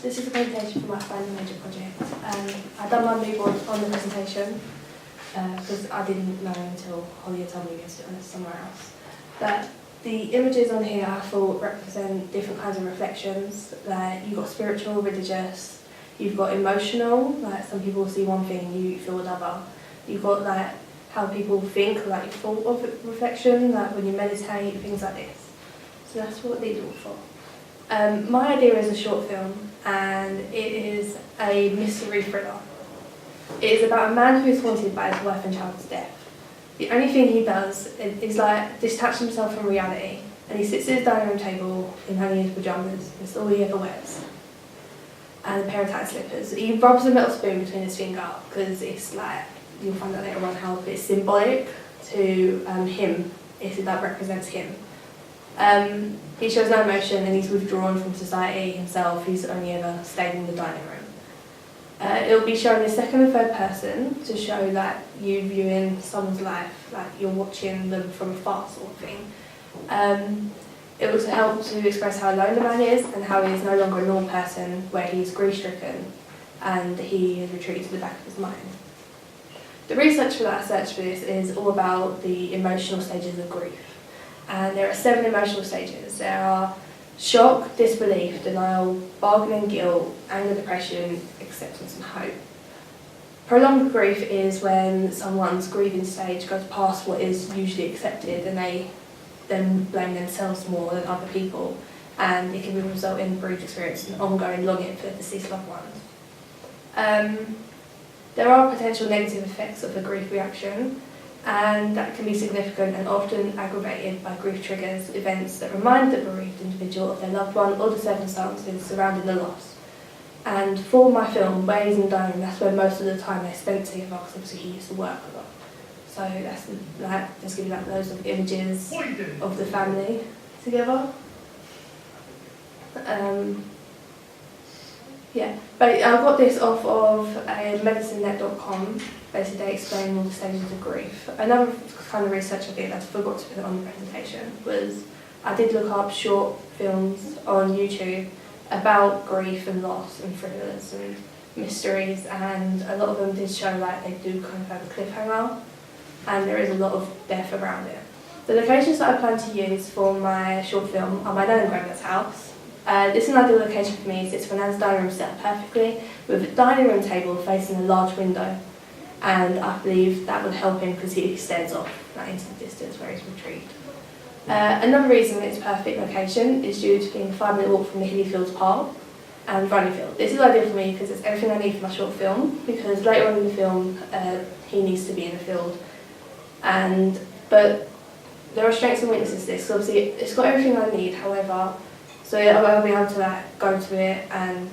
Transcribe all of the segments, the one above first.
This is a presentation for my final major project. I've done my mood board on the presentation because I didn't know until Holly had told me to do it somewhere else. But the images on here I thought represent different kinds of reflections. Like you've got spiritual, religious, you've got emotional, like some people see one thing, you feel another. You've got like how people think, like your thought of reflection, like when you meditate, things like this. So that's what these are all for. My idea is a short film, and it is a mystery thriller. It is about a man who is haunted by his wife and child's death. The only thing he does is like detach himself from reality, and he sits at his dining room table in only his pyjamas. That's all he ever wears, and a pair of tight slippers. He rubs a metal spoon between his finger because it's like, you'll find out later on how it's symbolic to him. That represents him. He shows no emotion and he's withdrawn from society himself. He's only ever stayed in the dining room. It will be shown in second and third person to show that you viewing someone's life, like you're watching them from afar sort of thing. It will also help to express how alone the man is and how he is no longer a normal person where he is grief-stricken and he has retreated to the back of his mind. The research for that I searched for this is all about the emotional stages of grief. And there are 7 emotional stages. There are shock, disbelief, denial, bargaining, guilt, anger, depression, acceptance and hope. Prolonged grief is when someone's grieving stage goes past what is usually accepted and they then blame themselves more than other people, and it can result in bereaved experience and ongoing longing for deceased loved ones. There are potential negative effects of the grief reaction, and that can be significant and often aggravated by grief triggers, events that remind the bereaved individual of their loved one or the circumstances surrounding the loss. And for my film, Where He's in the Dining Room, that's where most of the time they spent together, because obviously he used to work a lot. So that's like, just give you like loads of images of the family together. Yeah, but I got this off of medicinenet.com. Basically, they explain all the stages of grief. Another kind of research I did, I forgot to put it on the presentation, was I did look up short films on YouTube about grief and loss and thrillers and mysteries, and a lot of them did show like they do kind of have a cliffhanger, and there is a lot of death around it. The locations that I plan to use for my short film are my nan and granddad's house. This is an ideal location for me. It sits for Nan's dining room set up perfectly with a dining room table facing a large window, and I believe that would help him because he stares off into the distance where he's retrieved. Another reason it's a perfect location is due to being a 5-minute walk from the Hilly Fields Park and running field. This is ideal for me because it's everything I need for my short film, because later on in the film he needs to be in the field, but there are strengths and weaknesses to this. So obviously it's got everything I need, however, so I'll be able to like, go to it and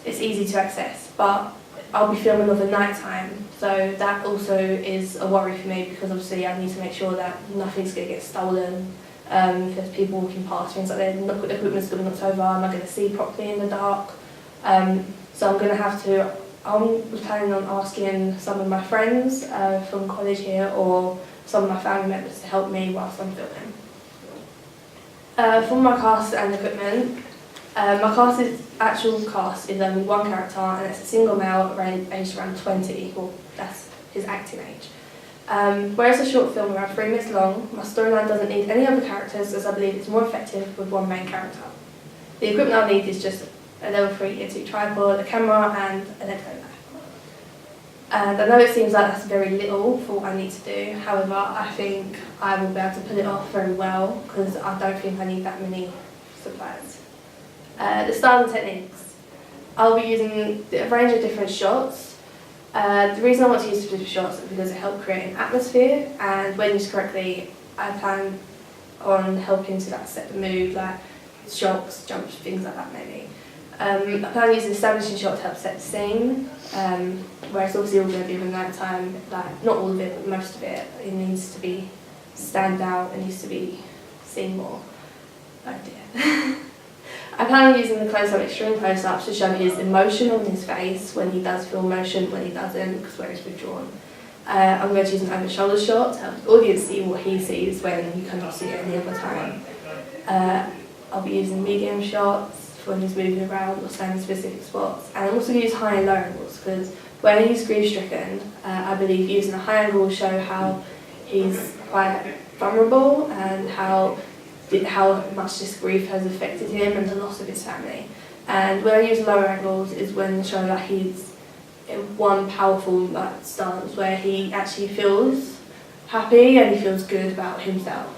it's easy to access, but I'll be filming over night time, so that also is a worry for me because obviously I need to make sure that nothing's going to get stolen. If there's people walking past, things like that, the equipment's going to be knocked over, am I going to see properly in the dark? So I'm going to have to, I'm planning on asking some of my friends from college here or some of my family members to help me whilst I'm filming. For my cast and equipment, my actual cast is only one character, and it's a single male aged around 20, well, that's his acting age. Whereas a short film around 3 minutes long, my storyline doesn't need any other characters, as I believe it's more effective with one main character. The equipment I'll need is just a level 3 Tier 2 tripod, a camera, and an editor knife. And I know it seems like that's very little for what I need to do, however, I think I will be able to pull it off very well because I don't think I need that many supplies. The styles and techniques. I'll be using a range of different shots. The reason I want to use specific shots is because it helps create an atmosphere, and when used correctly, I plan on helping to like, set the mood, like shocks, jumps, things like that maybe. I plan on using establishing shots to help set the scene, where it's obviously all going to be in the night time, like not all of it, but most of it. It needs to be stand out, it needs to be seen more. Oh dear. I plan on using the close-up extreme close-ups to show his emotion on his face when he does feel emotion, when he doesn't, because where he's withdrawn. I'm going to use an over-shoulder shot to help the audience see what he sees when you cannot see it any other time. I'll be using medium shots when he's moving around or standing in specific spots. And also use high and low angles, because when he's grief-stricken, I believe using a high angle will show how he's quite vulnerable and how much this grief has affected him and the loss of his family. And when I use lower angles is when show that he's in one powerful stance where he actually feels happy and he feels good about himself.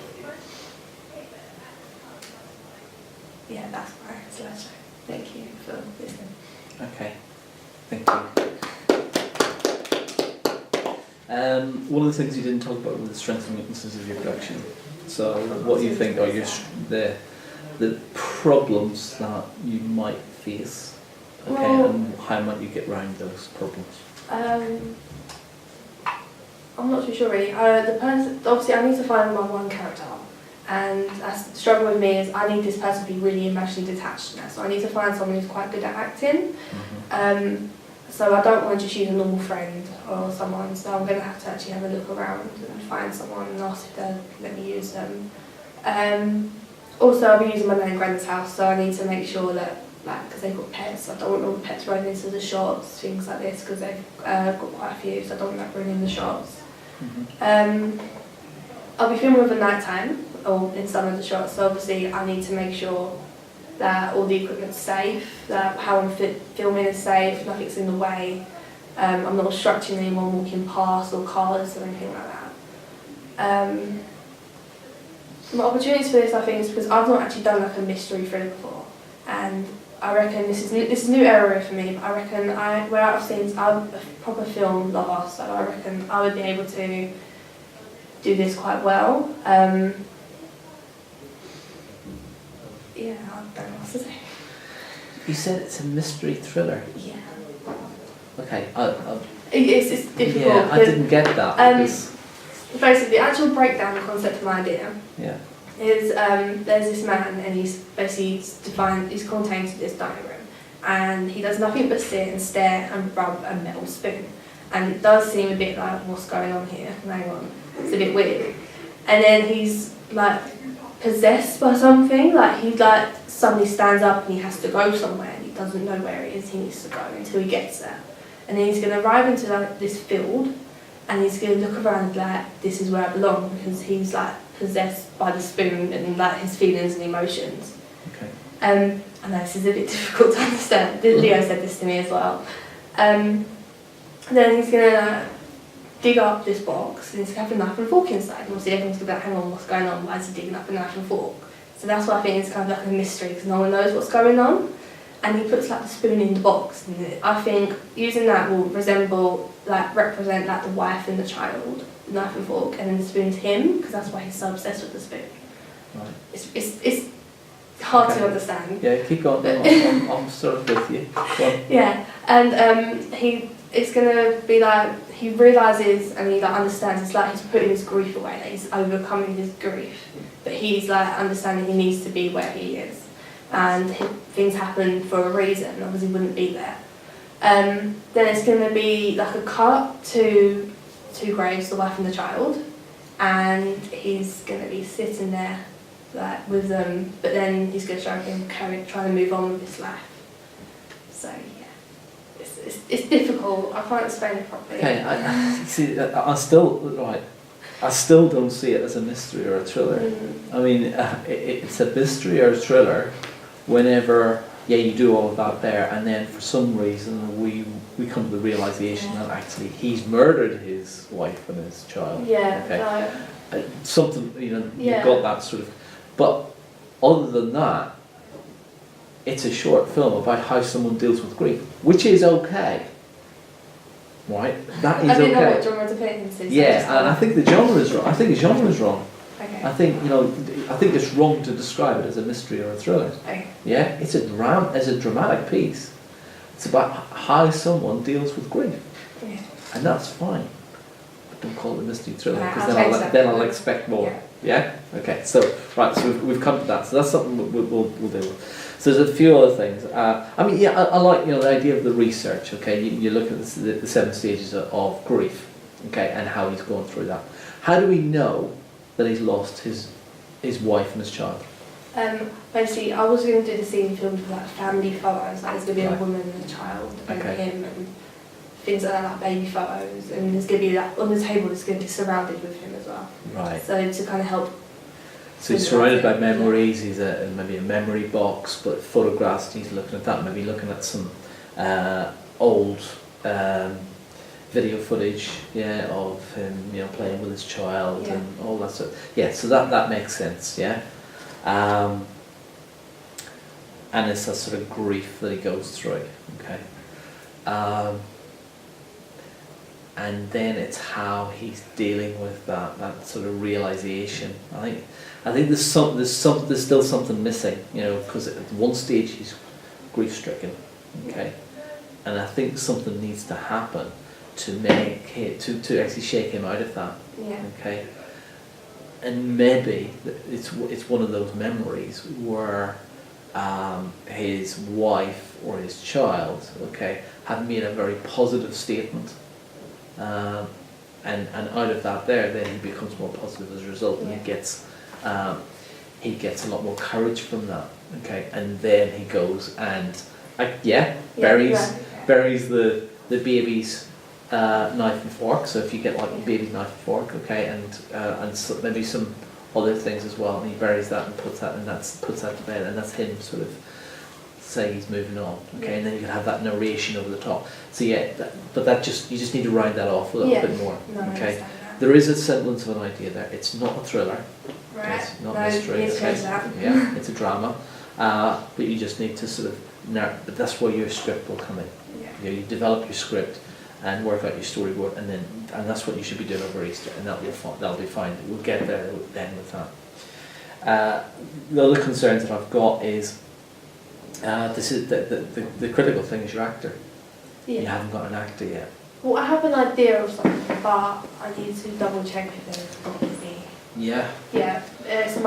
Yeah, that's my slideshow. Thank you for listening. Okay, thank you. One of the things you didn't talk about were the strengths and weaknesses of your production. So, what do you think are the problems that you might face? Okay, well, and how might you get around those problems? I'm not too sure really. Obviously, I need to find my one character, and the struggle with me is I need this person to be really emotionally detached now. So I need to find someone who's quite good at acting. Mm-hmm. So I don't want to just use a normal friend or someone. So I'm going to have to actually have a look around and find someone and ask if they'll let me use them. Also, I'll be using my nan and granddad's house, so I need to make sure that, because they've got pets, I don't want all the pets running into the shots, things like this, because they've got quite a few, so I don't want that ruining the shots. Mm-hmm. I'll be filming with a night time, or in some of the shots, so obviously I need to make sure that all the equipment's safe, that how I'm filming is safe, nothing's in the way, I'm not obstructing anyone walking past or cars or anything like that. My opportunities for this, I think, is because I've not actually done a mystery thriller before, and I reckon this is new area for me. But I reckon where I've seen, I'm a proper film lover, so I reckon I would be able to do this quite well. Yeah, I don't know what to say. You said it's a mystery thriller. Yeah. Okay, It's difficult. yeah, I didn't get that. Because, basically, the actual breakdown, the concept of my idea, yeah. is there's this man and he's basically he's contained to this dining room, and he does nothing but sit and stare and rub a metal spoon, and it does seem a bit like, what's going on here? Hang on, it's a bit weird. And then he's possessed by something, he suddenly stands up and he has to go somewhere and he doesn't know where it is he needs to go until he gets there. And then he's going to arrive into this field and he's going to look around this is where I belong, because he's possessed by the spoon and his feelings and emotions. Okay. I know this is a bit difficult to understand. Leo said this to me as well. Then he's going to dig up this box and he's going to have a knife and fork inside. And obviously everyone's going to be hang on, what's going on? Why is he digging up a knife and fork? So that's why I think it's kind of a mystery, because no one knows what's going on. And he puts the spoon in the box, and I think using that will represent the wife and the child, the knife and fork, and then the spoon's him, because that's why he's so obsessed with the spoon. Right. It's hard to understand. Yeah, keep going. I'm sort of with you. Go on. Yeah, and it's gonna be he realizes and he understands. It's he's putting his grief away, he's overcoming his grief, but he's understanding he needs to be where he is. And things happen for a reason, otherwise he wouldn't be there. Then it's going to be a cut to two graves, the wife and the child, and he's going to be sitting there with them, but then he's going to try to move on with his life. So yeah, it's difficult. I can't explain it properly. Okay, I still don't see it as a mystery or a thriller. Mm. I mean, it's a mystery or a thriller whenever, you do all of that there, and then for some reason we come to the realisation that actually he's murdered his wife and his child. Yeah. Okay. Something, you've got that sort of. But other than that, it's a short film about how someone deals with grief, which is okay. Right? That is okay. I didn't know what genre to put it into. Yeah, and I think the genre is wrong. I think the genre is wrong. Okay. I think it's wrong to describe it as a mystery or a thriller. Okay. Yeah, it's a dramatic piece. It's about how someone deals with grief, Yeah. and that's fine. But don't call it a mystery thriller, Right, because then I'll expect more. Yeah. Okay. So we've come to that. So that's something we'll deal with. So there's a few other things. I like the idea of the research. Okay, you look at the 7 stages of grief. Okay, and how he's going through that. How do we know that he's lost his wife and his child? Basically, I was going to do the scene filmed with like family photos. Like, there's going to be Right. a woman and a child and Okay. him and things like that, like baby photos. And there's going to be like on the table. It's going to be surrounded with him as well. Right. So to kind of help. So he's surrounded by memories. He's maybe a memory box, but photographs. He's looking at that. Maybe looking at some old video footage, yeah, of him, playing with his child Yeah. and all that sort. Yeah. So that makes sense. Yeah. And it's that sort of grief that he goes through. Okay. And then it's how he's dealing with that sort of realization. I think there's still something missing, because at one stage he's grief stricken, okay, and I think something needs to happen to make it to actually shake him out of that, Yeah. okay, and maybe it's one of those memories where his wife or his child, okay, have made a very positive statement. And out of that then he becomes more positive as a result, and Yeah. he gets a lot more courage from that, okay, and then he goes and buries the baby's knife and fork. So if you get like baby's knife and fork, okay, and so maybe some other things as well, and he buries that and puts that to bed, and that's him sort of say he's moving on, okay, and then you can have that narration over the top. So you just need to round that off a little bit more, No, I okay. understand that. There is a semblance of an idea there. It's not a thriller, okay, Right. it's not No, mystery, you okay. change that. Yeah, it's a drama, but you just need to sort of but that's where your script will come in. Yeah. You develop your script and work out your storyboard, and that's what you should be doing over Easter, and that'll be fine. We'll get there then with that. The other concerns that I've got is this is the critical thing is your actor. You Yeah. haven't got an actor yet. Well, I have an idea of something, but I need to double check if they're busy. Yeah. Yeah, it's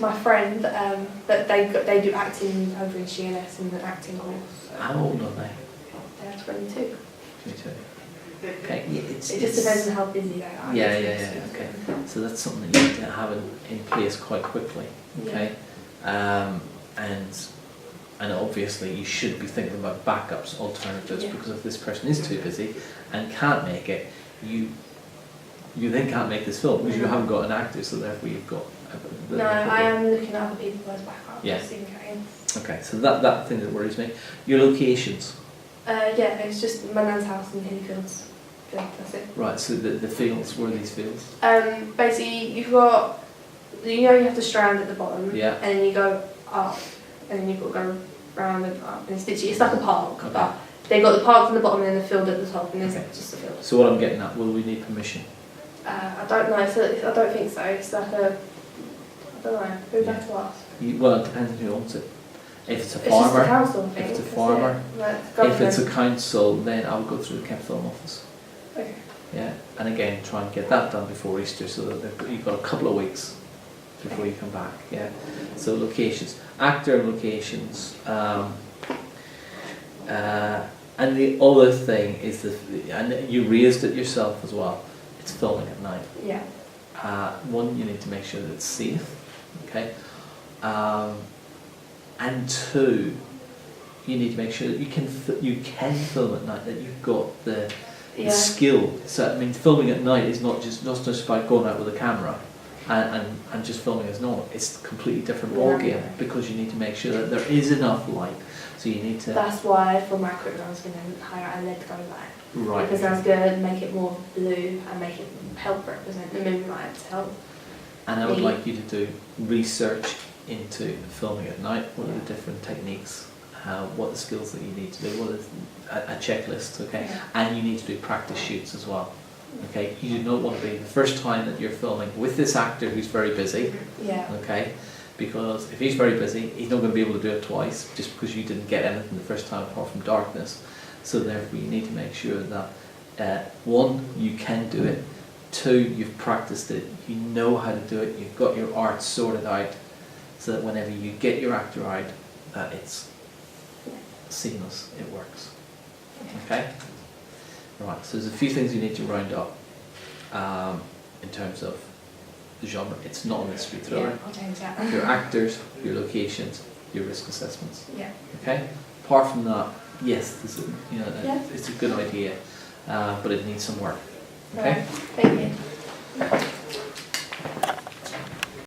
my friend that they do acting over in GLS in the acting course. How old are they? They're 22. 22. Okay. Yeah, It just depends on how busy they are. Yeah. Okay. So that's something that you need to have in place quite quickly. Okay. And obviously you should be thinking about backups, alternatives, Yeah. because if this person is too busy and can't make it, you then can't make this film because you haven't got an actor, so therefore you've got. No, I am looking at other people as backup. Yeah. Just in case. Okay, so that thing that worries me. Your locations. Yeah, it's just my nan's house in Hillyfields. That's it. Right, so the fields, where are these fields? Basically, you've got, you have the strand at the bottom, Yeah. and then you go up, and then you've got to go round and up. And it's like a park, Okay. but they've got the park from the bottom and then the field at the top, and there's Okay. just a field. So what I'm getting at, will we need permission? I don't know, I don't think so. It's like I don't know, who'd have to ask? Well, it depends on who owns it. If it's a It's just a farmer, council thing. if it's a that's farmer, it. Like, if it's a government. council, then I would go through the Kent Film Office. Okay. Yeah, and again, try and get that done before Easter, so that you've got a couple of weeks before you come back. Yeah. So locations, actor and locations, and the other thing is and you raised it yourself as well. It's filming at night. Yeah. One, you need to make sure that it's safe. Okay. And two, you need to make sure that you can film at night, that you've got the skill. So I mean, filming at night is not just about going out with a camera and just filming as normal. It's a completely different ball game, because you need to make sure that there is enough light. So you need to. That's why for my equipment I was going to hire a LED go light. Right. Because I was going to make it more blue and make it help represent the moonlight to help. And I would like you to do research into filming at night. What are the different techniques? What are the skills that you need to do? What is a checklist? Okay, Yeah. and you need to do practice shoots as well. Okay, you do not want to be the first time that you're filming with this actor who's very busy. Yeah. Okay, because if he's very busy, he's not going to be able to do it twice just because you didn't get anything the first time apart from darkness. So therefore, you need to make sure that one, you can do it. Two, you've practiced it. You know how to do it. You've got your art sorted out, so that whenever you get your actor out, that it's seamless. It works. Okay. Right. So there's a few things you need to round up in terms of the genre. It's not a mystery Yeah, thriller. I'll change that. Your actors, your locations, your risk assessments. Yeah. Okay. Apart from that, yes, this is, Yeah. it's a good idea, but it needs some work. Right. Okay. Thank you.